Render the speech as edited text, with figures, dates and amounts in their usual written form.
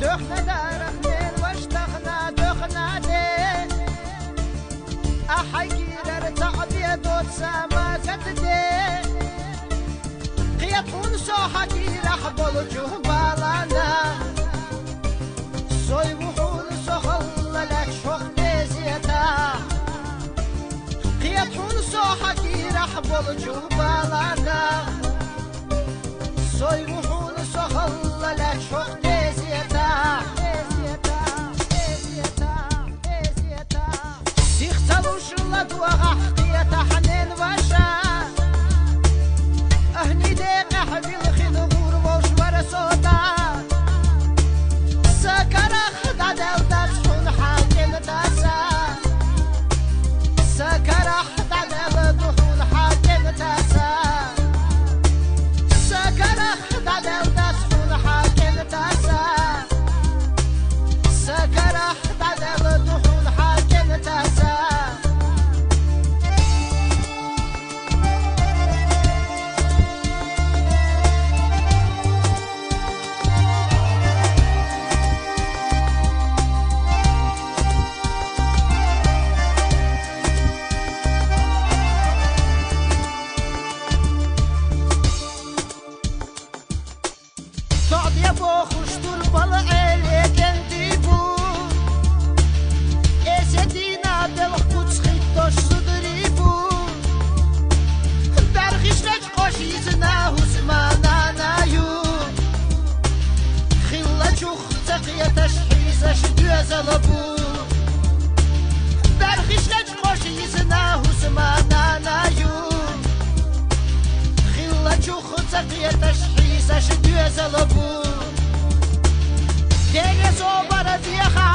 دخنا دارخ من واشتخنا دخنا دي أحيكي لرتعبي دوت سما كتدي قيطون صوحكي رحبل جهبالنا صيبحون صخل لك شوخ نزيتا قيطون صوحكي رحبل جهبالنا صيبحون صخل لك شوخ تشخيص شدوز لبو كيف صوبر فيها